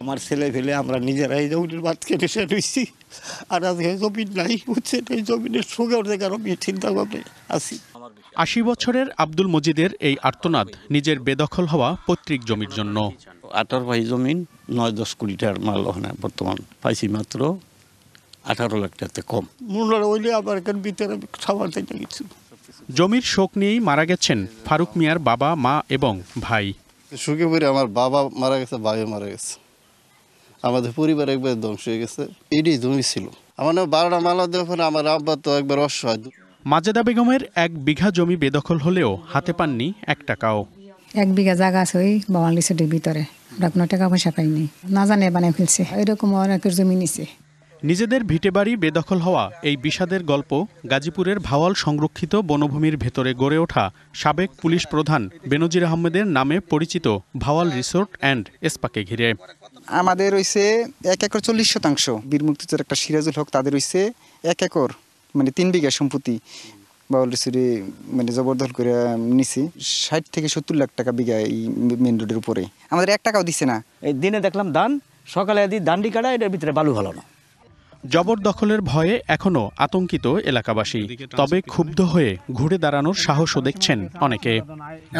আমার ছেলে ফেলে আমরা নিজেরাই জমির বাদ কেটে সে রয়েছি, আর আজকে জমিন নাই, বুঝছেন, এই জমিনের সুখে ওঠে কারণ আমি চিন্তা ভাবনা আছি। ৮০ বছরের আব্দুল মজিদের এই আর্তনাদ নিজের বেদখল হওয়া পৈতৃক জমির জন্য। 18 ভাই জমিন 9-10 কোটি টাকার মাল ওখানে বর্তমান পাইছি মাত্র 18 লাখ টাকাতে কম। মূল্য হইলে আবার এখান ভিতরে খাবার দেয় না কিছু। জমির শোক নিয়েই মারা গেছেন ফারুক মিয়ার বাবা, মা এবং ভাই। সুখে পড়ে আমার বাবা মারা গেছে, ভাইও মারা গেছে, আমাদের পরিবার একবার ধ্বংস হয়ে গেছে। এটাই জমি ছিল আমার 12টা মালা দেওয়ার পরে আমার আব্বা তো একবার অসহায়। মাজেদা বেগমের 1 বিঘা জমি বেদখল হলেও হাতে পাননি 1 টাকাও। 1 বিঘা জায়গা আছে ওই বাওয়ালি সেটের ভিতরে, আমরা কোনো টাকা পয়সা পাইনি, না জানে বানিয়ে ফেলছে। এরকম অনেকের জমি নিছে। নিজেদের ভিটেবাড়ি বেদখল হওয়া এই বিষাদের গল্প গাজীপুরের ভাওয়াল সংরক্ষিত বনভূমির ভেতরে গড়ে ওঠা সাবেক পুলিশ প্রধান বেনজির আহমেদের নামে পরিচিত ভাওয়াল রিসোর্ট অ্যান্ড স্পাকে ঘিরে। আমাদের হইছে 1 একর 40 শতাংশ, বীর মুক্তিযোদ্ধার একটা সিরাজুল হক, তাদের হইছে 1 একর মানে 3 বিঘা সম্পত্তি ভাওয়াল রিসোর্টে মানে জবরদখল করে নিছি। 60 থেকে 70 লাখ টাকা বিঘা এই মেন রোডের উপরে, আমাদের 1 টাকাও দিছে না। এই দিনে দেখলাম ধান, সকালে দান্ডি কাটা, এটার ভিতরে বালু ভালো না। জবরদখলের ভয়ে এখনো আতঙ্কিত এলাকাবাসী, তবে ক্ষুব্ধ হয়ে ঘুরে দাঁড়ানোর সাহসও দেখছেন অনেকে।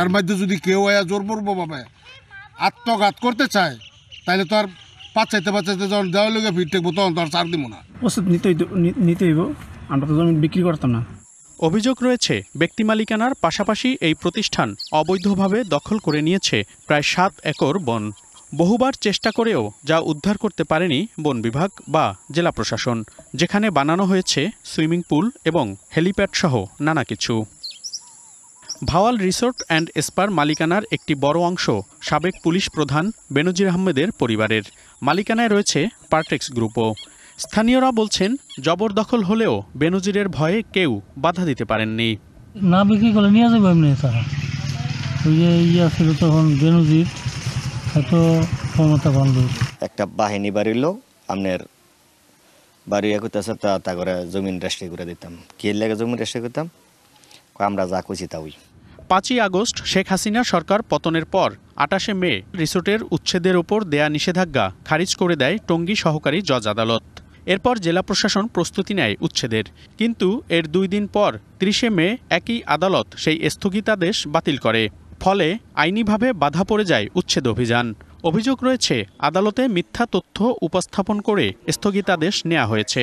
এর মধ্যে যদি কেউ জোরপূর্বকভাবে আত্মঘাত করতে চায় তাহলে তো আর পাচ্ছাইতে যখন দেওয়ার লোকে ভিড় টেকবো তখন তো আর ছাড় দিব না। ওষুধ নিতে হইব, আমরা তো জমি বিক্রি করতাম না। অভিযোগ রয়েছে ব্যক্তি মালিকানার পাশাপাশি এই প্রতিষ্ঠান অবৈধভাবে দখল করে নিয়েছে প্রায় 7 একর বন। বহুবার চেষ্টা করেও যা উদ্ধার করতে পারেনি বন বিভাগ বা জেলা প্রশাসন, যেখানে বানানো হয়েছে সুইমিং পুল এবং হেলিপ্যাড সহ নানা কিছু। ভাওয়াল রিসোর্ট অ্যান্ড স্পার মালিকানার একটি বড় অংশ সাবেক পুলিশ প্রধান বেনজির আহমেদের পরিবারের। মালিকানায় রয়েছে পার্টেক্স গ্রুপও। স্থানীয়রা বলছেন জবরদখল হলেও বেনজিরের ভয়ে কেউ বাধা দিতে পারেননি। না বিক্রি করলে নিয়ে যাবো এমনি তারা, ওই যে ইয়া ছিল তখন বেনজির হয়তো ক্ষমতা বন্ধ। একটা বাহিনী বাড়ির লোক আপনার বাড়ি করতেছে, তা করে জমিন রেস্টে করে দিতাম। কে লাগে জমিন রেস্টে করতাম, আমরা যা খুশি তা ওই। 5ই আগস্ট শেখ হাসিনা সরকার পতনের পর 28শে মে রিসোর্টের উচ্ছেদের ওপর দেয়া নিষেধাজ্ঞা খারিজ করে দেয় টঙ্গী সহকারী জজ আদালত। এরপর জেলা প্রশাসন প্রস্তুতি নেয় উচ্ছেদের, কিন্তু এর 2 দিন পর 30শে মে একই আদালত সেই স্থগিতাদেশ বাতিল করে। ফলে আইনিভাবে বাধা পড়ে যায় উচ্ছেদ অভিযান। অভিযোগ রয়েছে আদালতে মিথ্যা তথ্য উপস্থাপন করে স্থগিতাদেশ নেওয়া হয়েছে।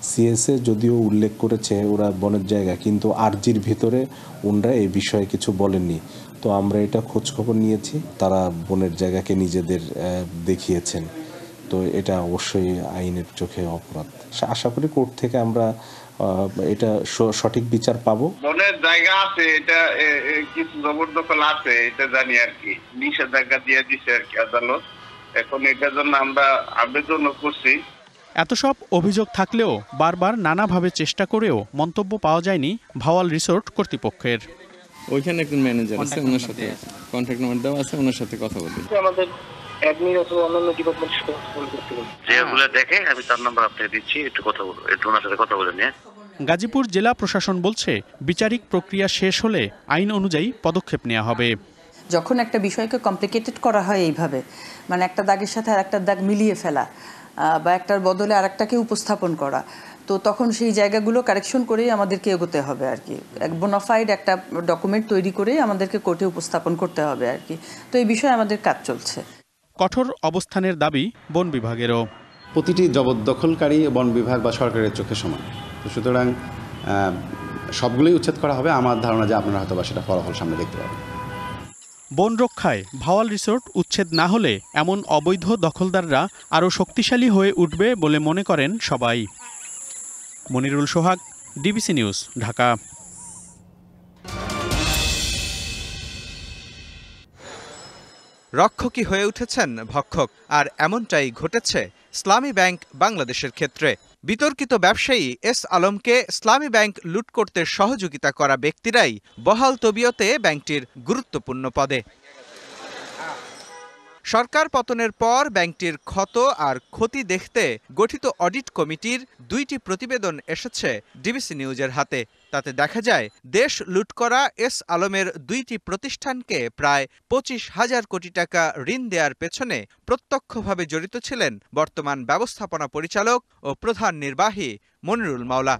সিএসএ যদিও উল্লেখ করেছে ওরা বনের জায়গা, কিন্তু আরজির ভিতরে ওনারা এই বিষয়ে কিছু বলেননি। তো আমরা এটা খোঁজখবর নিয়েছি, তারা বনের জায়গাকে নিজেদের দেখিয়েছেন। তো এটা অবশ্যই আইনের চোখে অপরাধ। আশা করি কোর্ট থেকে আমরা এটা সঠিক বিচার পাবো। বনের জায়গা আছে, এটা কিছু জবরদখল আছে, এটা জানি আর কি, নিষেধাজ্ঞা দিয়ে দিছে আর কি আদালত। এখন এটার জন্য আমরা আবেদন করছি। এত সব অভিযোগ থাকলেও বারবার নানাভাবে চেষ্টা করেও মন্তব্য পাওয়া যায়নি ভাওয়াল রিসোর্ট কর্তৃপক্ষের। ওইখানে একজন ম্যানেজার আছে, ওনার সাথে কন্ট্যাক্ট নাম্বার দেওয়া আছে, ওনার সাথে কথা বলি। আমাদের অ্যাডমিন অথবা অন্যান্য ডিপার্টমেন্টের সাথে কথা বলতে হবে। যেগুলো দেখে আমি তার নাম্বার আপনাকে দিচ্ছি, একটু কথা বলবো, একটু ওনার সাথে কথা বলে নিয়ে। গাজীপুর জেলা প্রশাসন বলছে বিচারিক প্রক্রিয়া শেষ হলে আইন অনুযায়ী পদক্ষেপ নেওয়া হবে। যখন একটা বিষয়কে কমপ্লিকেটেড করা হয় এইভাবে, মানে একটা দাগের সাথে আরেকটা দাগ মিলিয়ে ফেলা বা একটার বদলে আরেকটাকে উপস্থাপন করা, তো তখন সেই জায়গাগুলো কারেকশন করেই আমাদেরকে এগোতে হবে আর কি। এক বোনাফাইড একটা ডকুমেন্ট তৈরি করেই আমাদেরকে কোর্টে উপস্থাপন করতে হবে আর কি। তো এই বিষয়ে আমাদের কাজ চলছে। কঠোর অবস্থানের দাবি বন বিভাগেরও। প্রতিটি জবরদখলকারী বন বিভাগ বা সরকারের চোখে সমান, তো সুতরাং সবগুলোই উচ্ছেদ করা হবে। আমার ধারণা যে আপনারা হয়তো বা সেটা ফলাফল সামনে দেখতে পাবেন। বন রক্ষায় ভাওয়াল রিসোর্ট উচ্ছেদ না হলে এমন অবৈধ দখলদাররা আরও শক্তিশালী হয়ে উঠবে বলে মনে করেন সবাই। মনিরুল সোহাগ, ডিবিসি নিউজ, ঢাকা। রক্ষকই হয়ে উঠেছেন ভক্ষক, আর এমনটাই ঘটেছে ইসলামী ব্যাংক বাংলাদেশের ক্ষেত্রে। বিতর্কিত ব্যবসায়ী এস আলমকে ইসলামী ব্যাংক লুট করতে সহযোগিতা করা ব্যক্তিরাই বহাল তবিয়তে ব্যাংকটির গুরুত্বপূর্ণ পদে। সরকার পতনের পর ব্যাংকটির ক্ষত আর ক্ষতি দেখতে গঠিত অডিট কমিটির 2টি প্রতিবেদন এসেছে ডিবিসি নিউজের হাতে। তাতে দেখা যায় দেশ লুট করা এস আলমের 2টি প্রতিষ্ঠানকে প্রায় 25,000 কোটি টাকা ঋণ দেওয়ার পেছনে প্রত্যক্ষভাবে জড়িত ছিলেন বর্তমান ব্যবস্থাপনা পরিচালক ও প্রধান নির্বাহী মনিরুল মাওলা।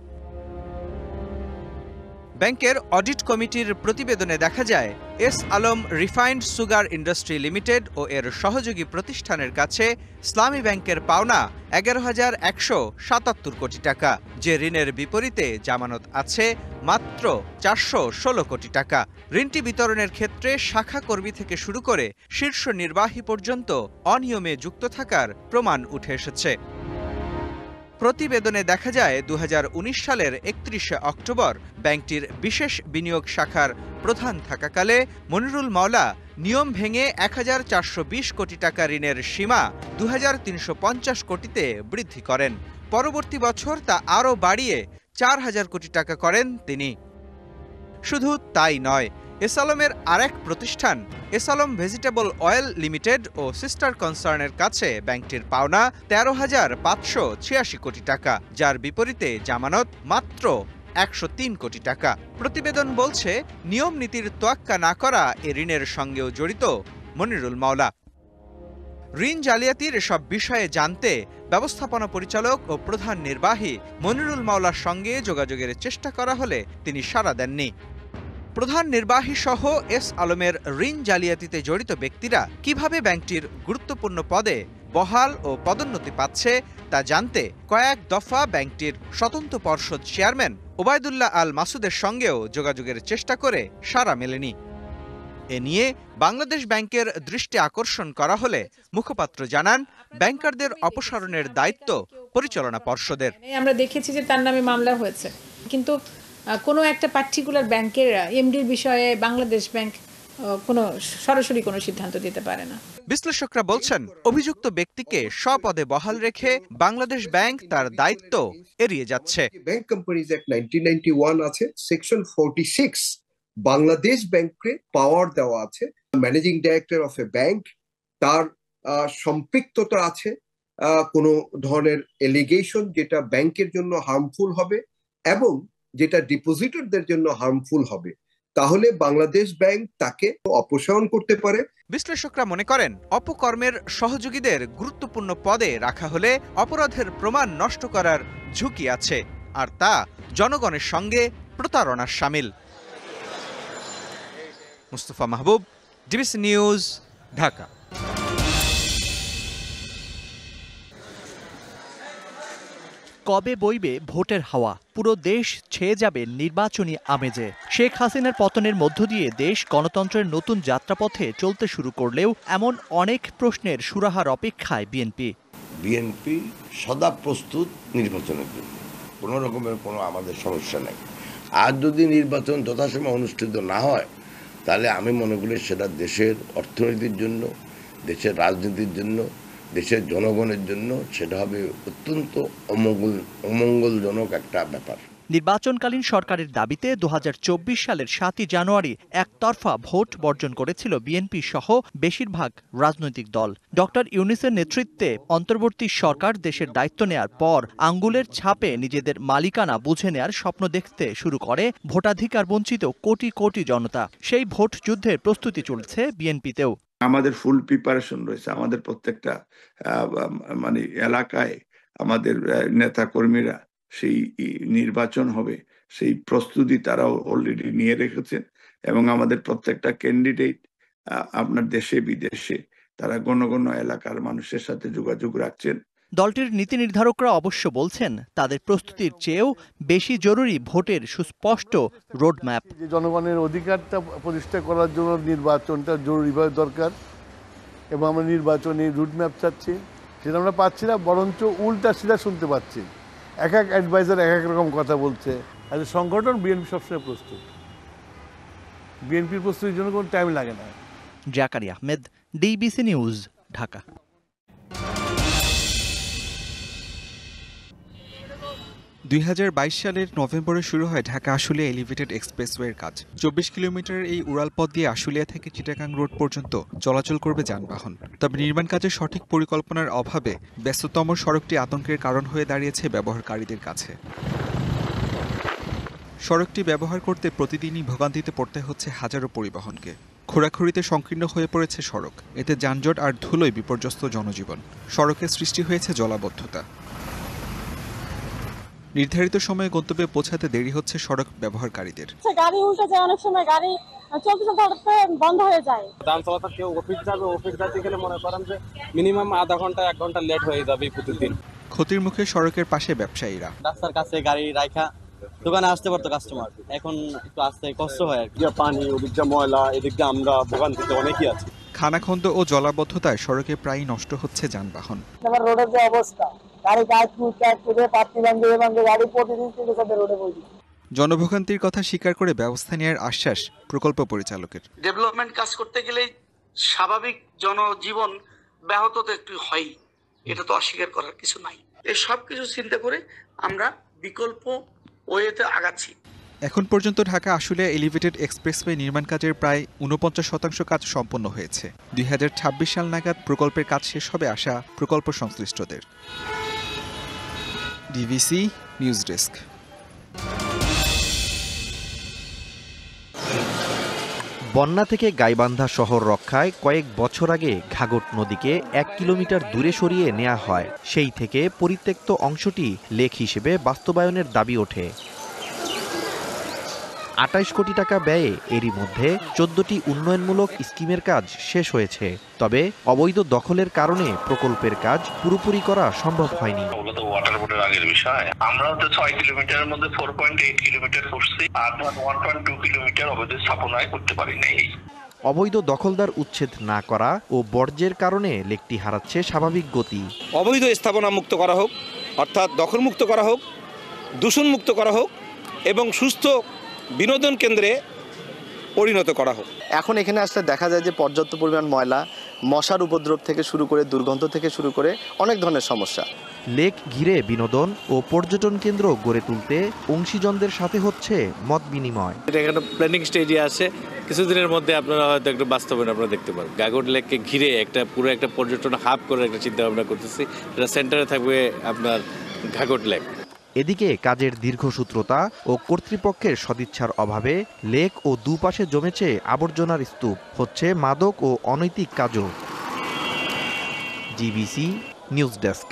ব্যাংকের অডিট কমিটির প্রতিবেদনে দেখা যায় S Alam refined sugar industry limited ও এর সহযোগী প্রতিষ্ঠানের কাছে ইসলামী ব্যাংকের পাওনা 11,177 কোটি টাকা, যে ঋণের বিপরীতে জামানত আছে মাত্র 416 কোটি টাকা। ঋণটি বিতরণের ক্ষেত্রে শাখা কর্মী থেকে শুরু করে শীর্ষ নির্বাহী পর্যন্ত অনিয়মে যুক্ত থাকার প্রমাণ উঠে এসেছে। প্রতিবেদনে দেখা যায় 2019 সালের 31শে অক্টোবর ব্যাংকটির বিশেষ বিনিয়োগ শাখার প্রধান থাকাকালে মনিরুল মাওলা নিয়ম ভেঙে 1,420 কোটি টাকা ঋণের সীমা 2,350 কোটিতে বৃদ্ধি করেন। পরবর্তী বছর তা আরও বাড়িয়ে 4,000 কোটি টাকা করেন তিনি। শুধু তাই নয়, এস আলমের আরেক প্রতিষ্ঠান S Alam vegetable oil limited ও সিস্টার কনসার্নের কাছে ব্যাংকটির পাওনা 13,586 কোটি টাকা, যার বিপরীতে জামানত মাত্র 103 কোটি টাকা। প্রতিবেদন বলছে নিয়ম নীতির তোয়াক্কা না করা এ ঋণের সঙ্গেও জড়িত মনিরুল মাওলা। ঋণ জালিয়াতির এসব বিষয়ে জানতে ব্যবস্থাপনা পরিচালক ও প্রধান নির্বাহী মনিরুল মাওলার সঙ্গে যোগাযোগের চেষ্টা করা হলে তিনি সাড়া দেননি। প্রধান নির্বাহী সহ এস আলমের ঋণ জালিয়াতিতে জড়িত ব্যক্তিরা কিভাবে ব্যাংকটির গুরুত্বপূর্ণ পদে বহাল ও পদোন্নতি পাচ্ছে তা জানতে কয়েক দফা ব্যাংকটির স্বতন্ত্র পর্ষদ চেয়ারম্যান ওবায়দুল্লাহ আল মাসুদের সঙ্গেও যোগাযোগের চেষ্টা করে সাড়া মেলেনি। এ নিয়ে বাংলাদেশ ব্যাংকের দৃষ্টি আকর্ষণ করা হলে মুখপাত্র জানান, ব্যাংকারদের অপসারণের দায়িত্ব পরিচালনা পর্ষদের। আমরা দেখেছি যে তার নামে মামলা হয়েছে, কিন্তু কোনো একটা পার্টিকুলার ব্যাংকের এমডির বিষয়ে বাংলাদেশ ব্যাংক কোনো সরাসরি কোনো সিদ্ধান্ত দিতে পারে না। বিশ্লেষকরা বলছেন, অভিযুক্ত ব্যক্তিকে স্বপদে বহাল রেখে বাংলাদেশ ব্যাংক তার দায়িত্ব এড়িয়ে যাচ্ছে। ব্যাংক কোম্পানিজ অ্যাক্ট 1991 আছে, সেকশন 46 বাংলাদেশ ব্যাংককে পাওয়ার দেওয়া আছে। Managing director of A bank, তার সম্পৃক্ততা আছে কোনো ধরনের এলিগেশন যেটা ব্যাংকের জন্য হার্মফুল হবে এবং যেটা ডিপোজিটরদের জন্য হার্মফুল হবে, তাহলে বাংলাদেশ ব্যাংক তাকে অপসারণ করতে পারে। বিশ্লেষকরা মনে করেন, অপকর্মের সহযোগীদের গুরুত্বপূর্ণ পদে রাখা হলে অপরাধের প্রমাণ নষ্ট করার ঝুঁকি আছে, আর তা জনগণের সঙ্গে প্রতারণার শামিল। মুস্তফা মাহবুব, ডিবিসি নিউজ, ঢাকা। কবে বইবে ভোটের হাওয়া? পুরো দেশ ছেয়ে যাবে নির্বাচনী আমেজে। শেখ হাসিনার পতনের মধ্য দিয়ে দেশ গণতন্ত্রের নতুন যাত্রাপথে চলতে শুরু করলেও এমন অনেক প্রশ্নের সুরাহার অপেক্ষায় বিএনপি সদা প্রস্তুত নির্বাচনের জন্য, কোনো রকমের কোনো আমাদের সমস্যা নেই। আর যদি নির্বাচন যথাসময়ে অনুষ্ঠিত না হয়, তাহলে আমি মনে করি সেটা দেশের অর্থনীতির জন্য, দেশের রাজনীতির জন্য, দেশের জনগণের জন্য সেটা হবে অত্যন্ত অমঙ্গলজনক একটা ব্যাপার। নির্বাচনকালীন সরকারের দাবিতে 2024 সালের 7 জানুয়ারি একতরফা ভোট বর্জন করেছিল বিএনপি সহ বেশিরভাগ রাজনৈতিক দল। ডক্টর ইউনূসের নেতৃত্বে অন্তর্বর্তী সরকার দেশের দায়িত্ব নেয়ার পর আঙ্গুলের ছাপে নিজেদের মালিকানা বুঝে নেয়ার স্বপ্ন দেখতে শুরু করে ভোটাধিকার বঞ্চিত কোটি কোটি জনতা। সেই ভোট যুদ্ধের প্রস্তুতি চলছে বিএনপিতেও। আমাদের ফুল প্রিপারেশন রয়েছে। আমাদের প্রত্যেকটা এলাকায় আমাদের নেতা কর্মীরা সেই নির্বাচন হবে সেই প্রস্তুতি তারাও অলরেডি নিয়ে রেখেছেন, এবং আমাদের প্রত্যেকটা ক্যান্ডিডেট আপনার দেশে বিদেশে তারা গণ এলাকার মানুষের সাথে যোগাযোগ রাখছেন। দলটির নীতি নির্ধারকরা অবশ্য বলছেন, তাদের প্রস্তুতির চেয়েও বেশি জরুরি ভোটের সুস্পষ্ট রোডম্যাপ। জনগণের অধিকারটা প্রতিষ্ঠা করার জন্য নির্বাচনটা জরুরিভাবে দরকার, এবং আমরা নির্বাচনী রুটম্যাপ চাচ্ছি, সেটা আমরা পাচ্ছি না, বরঞ্চ উল্টা সিধা শুনতে পাচ্ছি। এক এক অ্যাডভাইজার এক এক রকম কথা বলছে। আর সংগঠন বিএনপি সবসময় প্রস্তুত, বিএনপির প্রস্তুতির জন্য কোনো টাইম লাগে না। Zakaria Ahmed, DBC news, Dhaka. 2022 সালের নভেম্বরে শুরু হয় ঢাকা আশুলিয়া এলিভেটেড এক্সপ্রেসওয়ের কাজ। 24 কিলোমিটারের এই উড়ালপথ দিয়ে আশুলিয়া থেকে চিটাগাং রোড পর্যন্ত চলাচল করবে যানবাহন। তবে নির্মাণ কাজের সঠিক পরিকল্পনার অভাবে ব্যস্ততম সড়কটি আতঙ্কের কারণ হয়ে দাঁড়িয়েছে ব্যবহারকারীদের কাছে। সড়কটি ব্যবহার করতে প্রতিদিনই ভোগান্তিতে পড়তে হচ্ছে হাজারো পরিবহনকে। খোঁড়াখুড়িতে সংকীর্ণ হয়ে পড়েছে সড়ক, এতে যানজট আর ধুলোয় বিপর্যস্ত জনজীবন। সড়কে সৃষ্টি হয়েছে জলাবদ্ধতা। নির্ধারিত সময়ে গন্তব্যে পৌঁছাতে দেরি হচ্ছে সড়ক ব্যবহারকারীদের। গাড়ি উল্টে যায়, অনেক সময় গাড়ি চলতে চলতে বন্ধ হয়ে যায়। যান চলাচল কেউ অফিস যাবে, অফিস যাতে গেলে মনে করেন যে মিনিমাম আধা ঘন্টা 1 ঘন্টা লেট হয়ে যাবে প্রতিদিন। ক্ষতির মুখে সড়কের পাশে ব্যবসায়ীরা। রাস্তার কাছে গাড়ি রাখা দোকানে আসতে পারতো কাস্টমার, এখন একটু আসতে কষ্ট হয়। পানি, ওদিক দিয়ে ময়লা, এদিক দিয়ে আমরা ভোগান্তিতে অনেকই আছি। খানাখন্দ ও জলাবদ্ধতায় সড়কে প্রায়ই নষ্ট হচ্ছে যানবাহন। রোডের যে অবস্থা, গাড়ি গাড়ি প্রতিদিন রোডে পড়ছে। জনভোগান্তির কথা স্বীকার করে ব্যবস্থা নেওয়ার আশ্বাস প্রকল্প পরিচালকের। ডেভেলপমেন্ট কাজ করতে গেলে স্বাভাবিক জনজীবন ব্যাহত তো একটু হয়, এটা তো অস্বীকার করার কিছু নাই। এই সব কিছু চিন্তা করে আমরা বিকল্প ওয়েতে আগাচ্ছি। এখন পর্যন্ত ঢাকা আশুলিয়া এলিভেটেড এক্সপ্রেসওয়ে নির্মাণ কাজের প্রায় 49% কাজ সম্পন্ন হয়েছে। 2026 সাল নাগাদ প্রকল্পের কাজ শেষ হবে আশা প্রকল্প সংশ্লিষ্টদের। DVC news desk. বন্যা থেকে গাইবান্ধা শহর রক্ষায় কয়েক বছর আগে ঘাঘট নদীকে 1 কিলোমিটার দূরে সরিয়ে নেওয়া হয়। সেই থেকে পরিত্যক্ত অংশটি লেক হিসেবে বাস্তবায়নের দাবি ওঠে। 28 কোটি টাকা ব্যয়ে এরই মধ্যে 14টি উন্নয়নমূলক স্কিমের কাজ শেষ হয়েছে। তবে অবৈধ দখলের কারণে প্রকল্পের কাজ পুরোপুরি করা সম্ভব হয়নি। ওয়াটার বোর্ডের আগের বিষয়, আমরা তো 6 কিলোমিটারের মধ্যে 4.8 কিলোমিটার করছি, আর 1.2 কিলোমিটার অবৈধ স্থাপনায় করতে পারি নাই। অবৈধ দখলদার উচ্ছেদ না করা ও বর্জ্যের কারণে লেকটি হারাচ্ছে স্বাভাবিক গতি। অবৈধ স্থাপনা মুক্ত করা হোক, অর্থাৎ দখলমুক্ত করা হোক, দূষণমুক্ত করা হোক এবং সুস্থ বিনোদন কেন্দ্রে পরিণত করা হোক। এখন এখানে আসলে দেখা যায় যে পর্যাপ্ত পরিমাণ ময়লা, মশার উপদ্রব থেকে শুরু করে দুর্গন্ধ থেকে শুরু করে অনেক ধরনের সমস্যা। লেক ঘিরে বিনোদন ও পর্যটন কেন্দ্র গড়ে তুলতে অংশীজনদের সাথে হচ্ছে মত বিনিময়। এখানে প্ল্যানিং স্টেজে আছে, কিছুদিনের মধ্যে আপনারা হয়তো একটা বাস্তবায়ন আপনারা দেখতে পাবেন। ঘাঘট লেককে ঘিরে পুরো একটা পর্যটন হাব করে একটা চিন্তা ভাবনা করতেছি। এটা সেন্টারে থাকবে আপনার ঘাঘট লেক। এদিকে কাজের দীর্ঘসূত্রতা ও কর্তৃপক্ষের সদিচ্ছার অভাবে লেক ও দুপাশে জমেছে আবর্জনার স্তূপ, হচ্ছে মাদক ও অনৈতিক কাজও। DBC news desk.